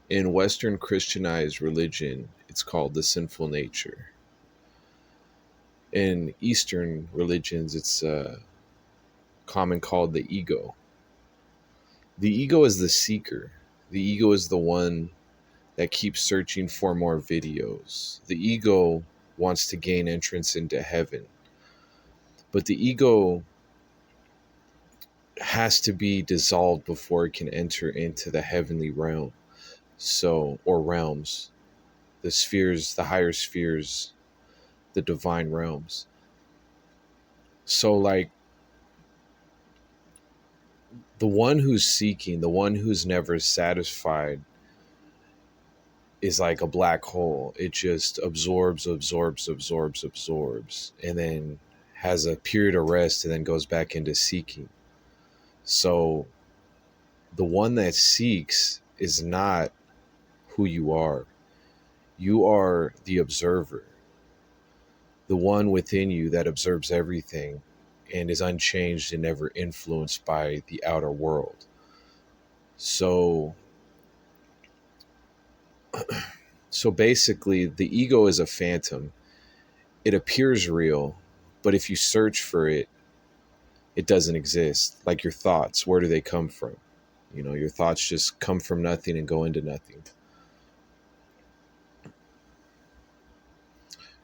In Western Christianized religion, it's called the sinful nature. In Eastern religions, it's common called the ego. The ego is the seeker. The ego is the one that keeps searching for more videos. The ego wants to gain entrance into heaven. But the ego has to be dissolved before it can enter into the heavenly realm. So, or realms, the spheres, the higher spheres, the divine realms. So, like, the one who's seeking, the one who's never satisfied, is like a black hole. It just absorbs, and then has a period of rest and then goes back into seeking. So the one that seeks is not who you are. You are the observer, the one within you that observes everything and is unchanged and never influenced by the outer world. So basically, the ego is a phantom. It appears real, but if you search for it, it doesn't exist. Like your thoughts, where do they come from? You know, your thoughts just come from nothing and go into nothing.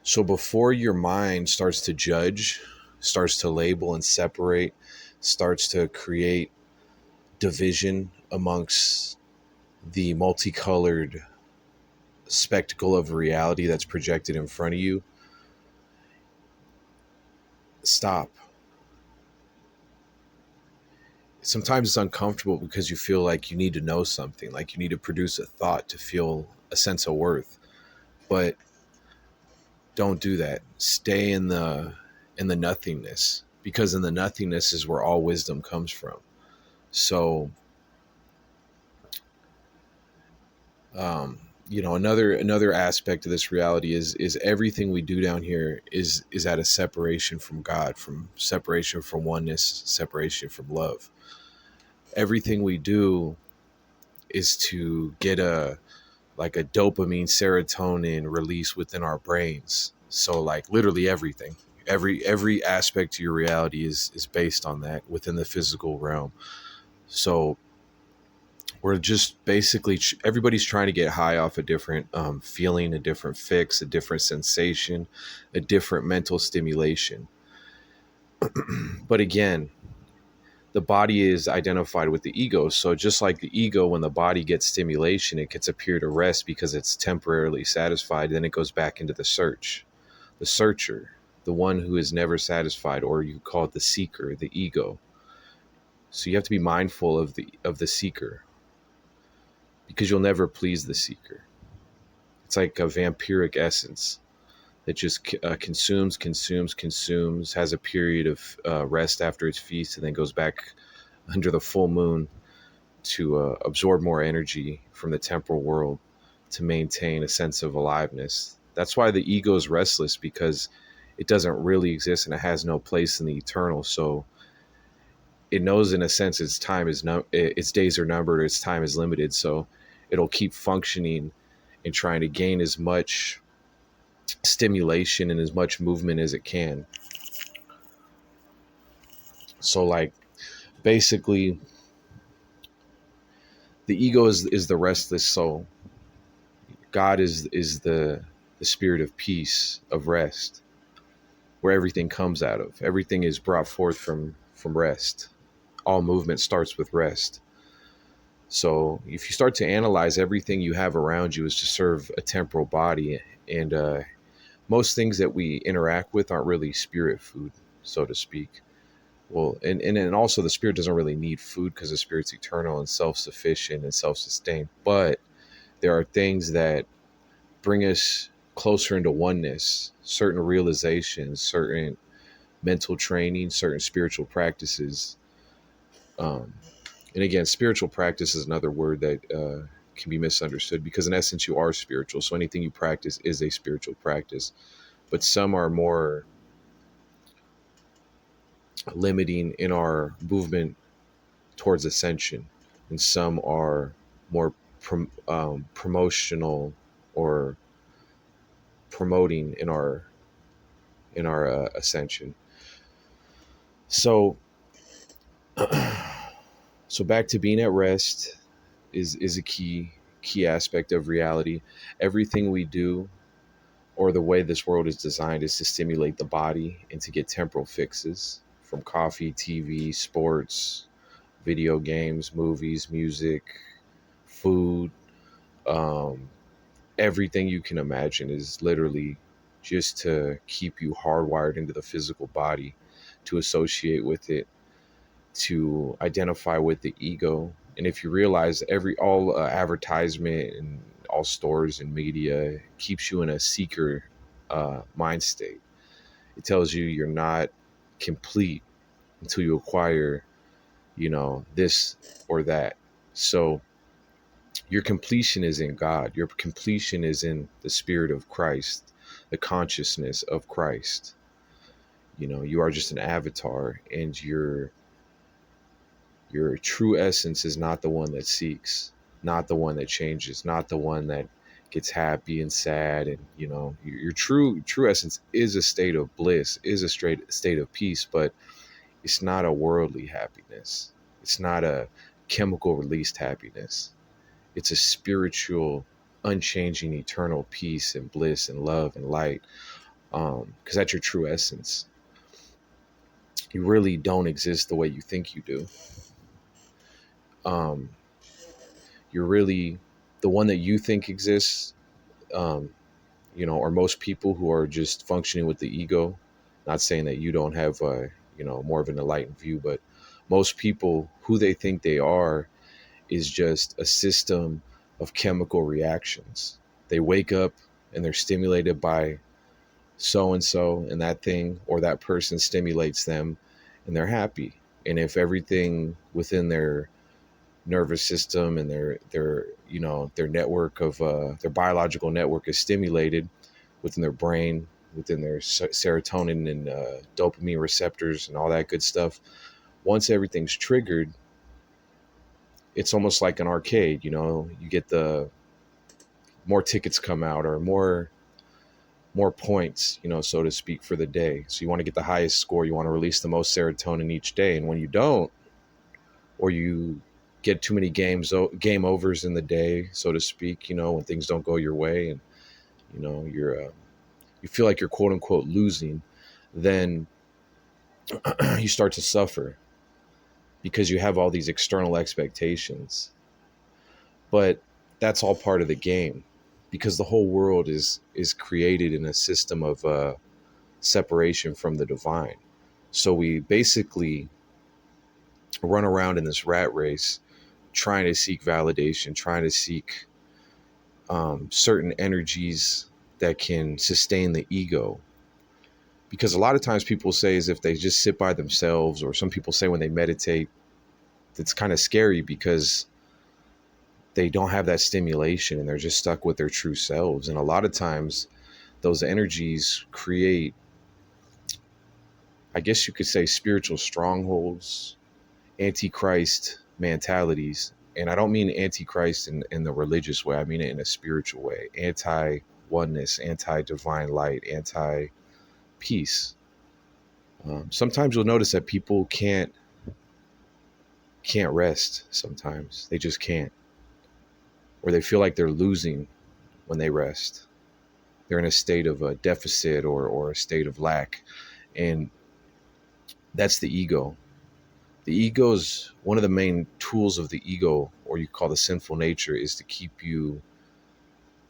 So before your mind starts to judge, starts to label and separate, starts to create division amongst the multicolored spectacle of reality that's projected in front of you, stop. Sometimes it's uncomfortable because you feel like you need to know something, like you need to produce a thought to feel a sense of worth. But don't do that. Stay in the nothingness, because in the nothingness is where all wisdom comes from. So another aspect of this reality is everything we do down here is at a separation from God, from separation from oneness, separation from love. Everything we do is to get a dopamine, serotonin release within our brains. So like literally everything, every aspect of your reality is based on that within the physical realm. So we're just basically everybody's trying to get high off a different feeling, a different fix, a different sensation, a different mental stimulation. But again, the body is identified with the ego. So just like the ego, when the body gets stimulation, it gets a period of rest because it's temporarily satisfied. Then it goes back into the search, the searcher, the one who is never satisfied, or you call it the seeker, the ego. So you have to be mindful of the seeker, because you'll never please the seeker. It's like a vampiric essence that just consumes, has a period of rest after its feast, and then goes back under the full moon to absorb more energy from the temporal world to maintain a sense of aliveness. That's why the ego is restless, because it doesn't really exist and it has no place in the eternal. So it knows, in a sense, its days are numbered, or its time is limited. So it'll keep functioning and trying to gain as much stimulation and as much movement as it can. So like basically the ego is the restless soul. God is the spirit of peace, of rest, where everything comes out of. Everything is brought forth from rest. All movement starts with rest. So if you start to analyze, everything you have around you is to serve a temporal body, and most things that we interact with aren't really spirit food, so to speak. Well, and also the spirit doesn't really need food, because the spirit's eternal and self-sufficient and self-sustained. But there are things that bring us closer into oneness, certain realizations, certain mental training, certain spiritual practices. And again, spiritual practice is another word that can be misunderstood, because in essence you are spiritual. So anything you practice is a spiritual practice. But some are more limiting in our movement towards ascension, and some are more promotional or promoting in our ascension. So so back to being at rest is a key aspect of reality. Everything we do, or the way this world is designed, is to stimulate the body and to get temporal fixes from coffee, TV, sports, video games, movies, music, food. Um, Everything you can imagine is literally just to keep you hardwired into the physical body, to associate with it, to identify with the ego. And if you realize every all advertisement and all stores and media keeps you in a seeker mind state. It tells you you're not complete until you acquire, this or that. So your completion is in God. Your completion is in the spirit of Christ, the consciousness of Christ. You are just an avatar, and your true essence is not the one that seeks, not the one that changes, not the one that gets happy and sad. And your true essence is a state of bliss, is a straight state of peace, but it's not a worldly happiness. It's not a chemical released happiness. It's a spiritual, unchanging, eternal peace and bliss and love and light. Because that's your true essence. You really don't exist the way you think you do. Um, you're really the one that you think exists. Um, or most people who are just functioning with the ego. Not saying that you don't have more of an enlightened view, but most people, who they think they are, is just a system of chemical reactions. They wake up and they're stimulated by so and so, and that thing or that person stimulates them, and they're happy. And if everything within their nervous system and their network of their biological network is stimulated within their brain, within their serotonin and dopamine receptors and all that good stuff, once everything's triggered, it's almost like an arcade. You get the more tickets come out, or more points, so to speak, for the day. So you want to get the highest score, you want to release the most serotonin each day. And when you don't, or you get too many game overs in the day, so to speak, when things don't go your way, and you feel like you're quote unquote losing, then you start to suffer because you have all these external expectations. But that's all part of the game, because the whole world is created in a system of separation from the divine. So we basically run around in this rat race, trying to seek validation, trying to seek certain energies that can sustain the ego. Because a lot of times people say, as if they just sit by themselves, or some people say when they meditate, it's kind of scary because they don't have that stimulation and they're just stuck with their true selves. And a lot of times those energies create, I guess you could say, spiritual strongholds, antichrist mentalities. And I don't mean antichrist in the religious way. I mean it in a spiritual way. Anti-oneness, anti-divine light, anti-peace. Sometimes you'll notice that people can't rest. Sometimes they just can't. Or they feel like they're losing when they rest. They're in a state of a deficit or a state of lack. And that's the ego. The ego is one of the main tools of the ego, or you call the sinful nature, is to keep you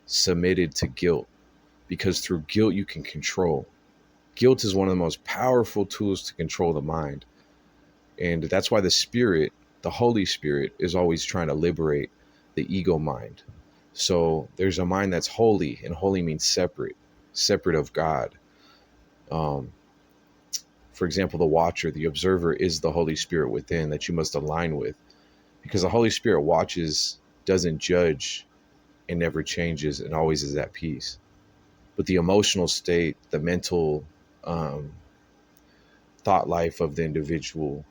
submitted to guilt. Because through guilt, you can control. Guilt is one of the most powerful tools to control the mind. And that's why the Spirit, the Holy Spirit, is always trying to liberate the ego mind. So there's a mind that's holy, and holy means separate of God. For example, the watcher, the observer, is the Holy Spirit within that you must align with, because the Holy Spirit watches, doesn't judge, and never changes, and always is at peace. But the emotional state, the mental thought life of the individual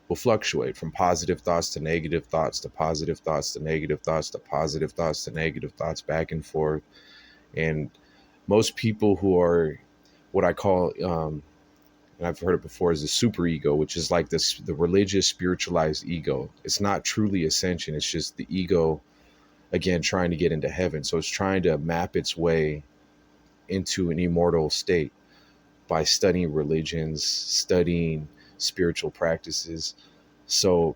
will fluctuate from positive thoughts to negative thoughts to positive thoughts to negative thoughts to positive thoughts to negative thoughts, back and forth. And most people who are what I call, and I've heard it before, is the super ego, which is like this, the religious spiritualized ego. It's not truly ascension. It's just the ego, again, trying to get into heaven. So it's trying to map its way into an immortal state by studying religions, studying spiritual practices. So,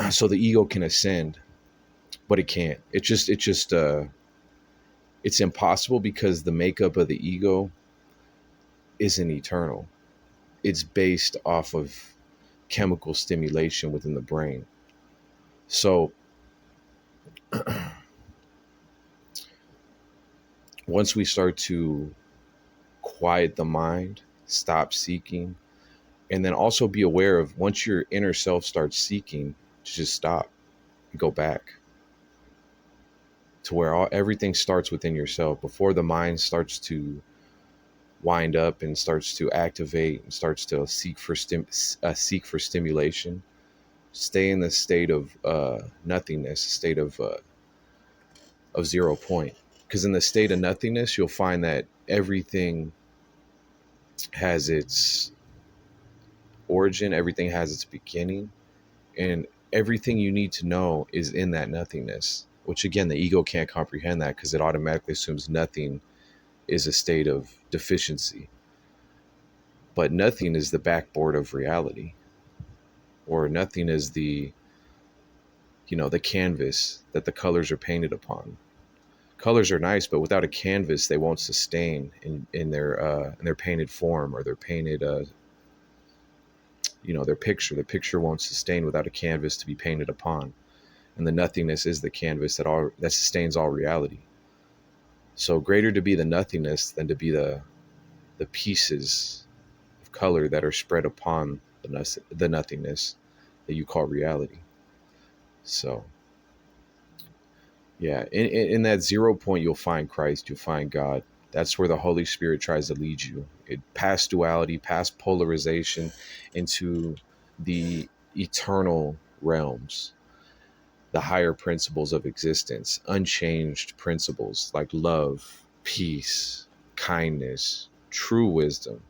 so the ego can ascend, but it can't. It's impossible because the makeup of the ego isn't eternal. It's based off of chemical stimulation within the brain. So once we start to quiet the mind, stop seeking, and then also be aware of, once your inner self starts seeking, to just stop and go back to where everything starts within yourself before the mind starts to wind up and starts to activate and starts to seek for stimulation. Stay in the state of nothingness, state of 0 point, because in the state of nothingness you'll find that everything has its origin, everything has its beginning, and everything you need to know is in that nothingness, which again the ego can't comprehend that because it automatically assumes nothing is a state of deficiency. But nothing is the backboard of reality, or nothing is the, the canvas that the colors are painted upon. Colors are nice, but without a canvas they won't sustain in their painted form, or their painted their picture. The picture won't sustain without a canvas to be painted upon, and the nothingness is the canvas that sustains all reality. So greater to be the nothingness than to be the pieces of color that are spread upon the nothingness that you call reality. So yeah, in that 0 point you'll find Christ, you'll find God. That's where the Holy Spirit tries to lead you. It past duality, past polarization, into the eternal realms, the higher principles of existence, unchanged principles like love, peace, kindness, true wisdom,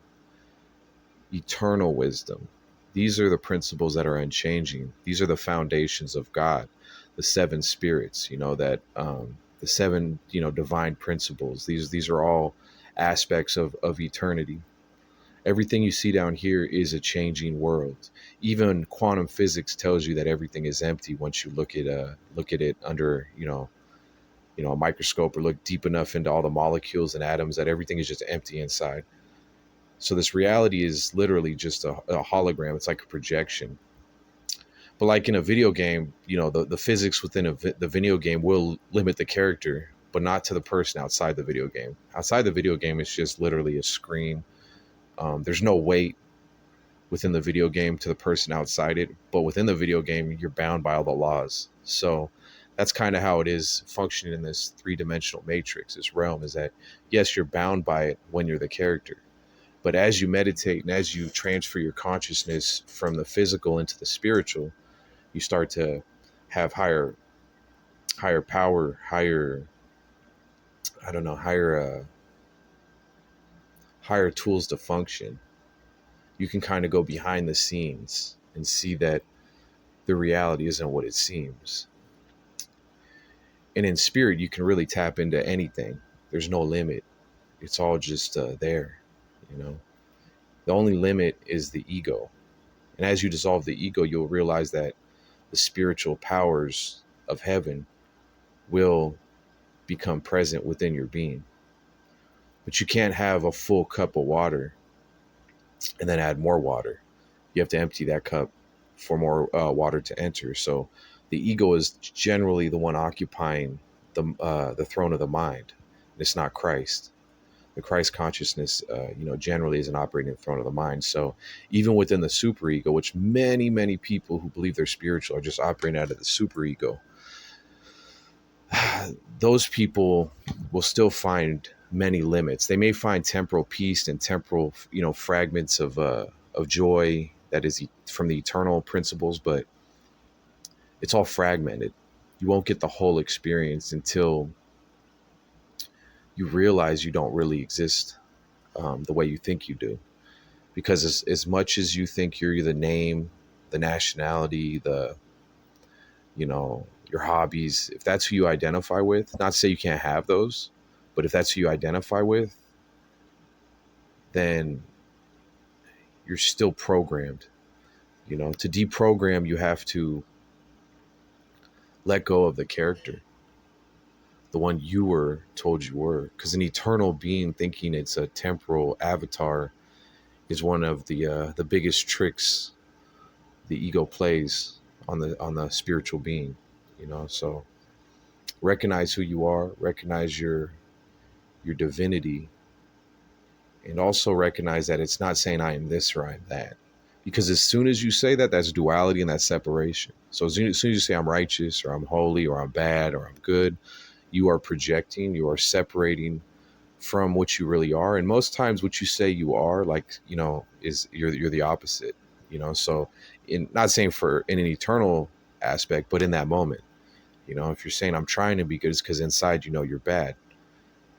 eternal wisdom. These are the principles that are unchanging. These are the foundations of God, the seven spirits, the seven, divine principles. These are all aspects of eternity. Everything you see down here is a changing world. Even quantum physics tells you that everything is empty once you look at it under, a microscope, or look deep enough into all the molecules and atoms, that everything is just empty inside. So this reality is literally just a hologram. It's like a projection. But like in a video game, the physics within the video game will limit the character, but not to the person outside the video game. Outside the video game, it's just literally a screen. There's no weight within the video game to the person outside it, but within the video game, you're bound by all the laws. So that's kind of how it is functioning in this three-dimensional matrix, this realm, is that yes, you're bound by it when you're the character. But as you meditate and as you transfer your consciousness from the physical into the spiritual, you start to have higher power, higher tools to function. You can kind of go behind the scenes and see that the reality isn't what it seems. And in spirit, you can really tap into anything. There's no limit. It's all just there, The only limit is the ego. And as you dissolve the ego, you'll realize that the spiritual powers of heaven will become present within your being. But you can't have a full cup of water and then add more water. You have to empty that cup for more water to enter. So the ego is generally the one occupying the throne of the mind. It's not Christ. The Christ consciousness, generally isn't operating in front of the mind. So even within the superego, which many, many people who believe they're spiritual are just operating out of the superego, those people will still find many limits. They may find temporal peace and temporal, fragments of joy that is from the eternal principles, but it's all fragmented. You won't get the whole experience until you realize you don't really exist the way you think you do. Because as much as you think you're the name, the nationality, your hobbies, if that's who you identify with, not to say you can't have those, but if that's who you identify with, then you're still programmed. To deprogram, you have to let go of the character, the one you were told you were. Because an eternal being thinking it's a temporal avatar is one of the biggest tricks the ego plays on the spiritual being. So recognize who you are, recognize your divinity, and also recognize that it's not saying I am this or I am that. Because as soon as you say that, that's duality and that's separation. So as soon as you say I'm righteous or I'm holy or I'm bad or I'm good, you are projecting, you are separating from what you really are. And most times what you say you are, is you're the opposite. So in not saying for in an eternal aspect, but in that moment, if you're saying I'm trying to be good, it's because inside you're bad.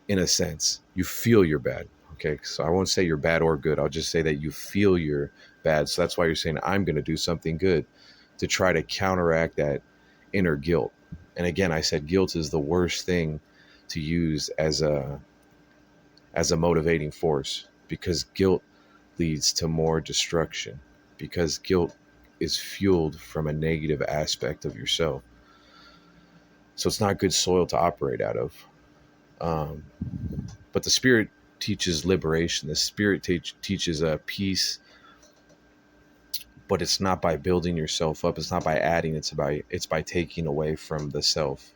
In a sense, you feel you're bad. Okay, so I won't say you're bad or good. I'll just say that you feel you're bad. So that's why you're saying I'm going to do something good to try to counteract that inner guilt. And again, I said guilt is the worst thing to use as a motivating force, because guilt leads to more destruction, because guilt is fueled from a negative aspect of yourself. So it's not good soil to operate out of. But the spirit teaches liberation. The spirit teaches peace, but it's not by building yourself up. It's not by adding. It's by taking away from the self.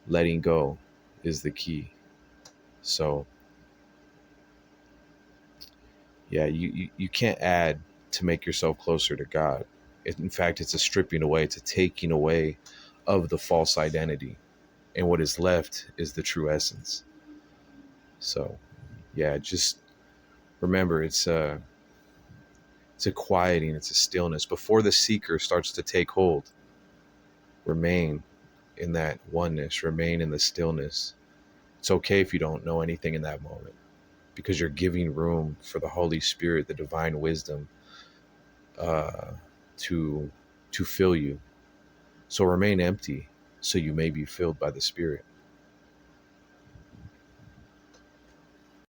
Letting go is the key. So yeah, you can't add to make yourself closer to God. In fact, it's a stripping away, it's a taking away of the false identity. And what is left is the true essence. So yeah, just remember it's a quieting, it's a stillness. Before the seeker starts to take hold, remain in that oneness, remain in the stillness. It's okay if you don't know anything in that moment, because you're giving room for the Holy Spirit, the divine wisdom, to fill you. So remain empty so you may be filled by the Spirit.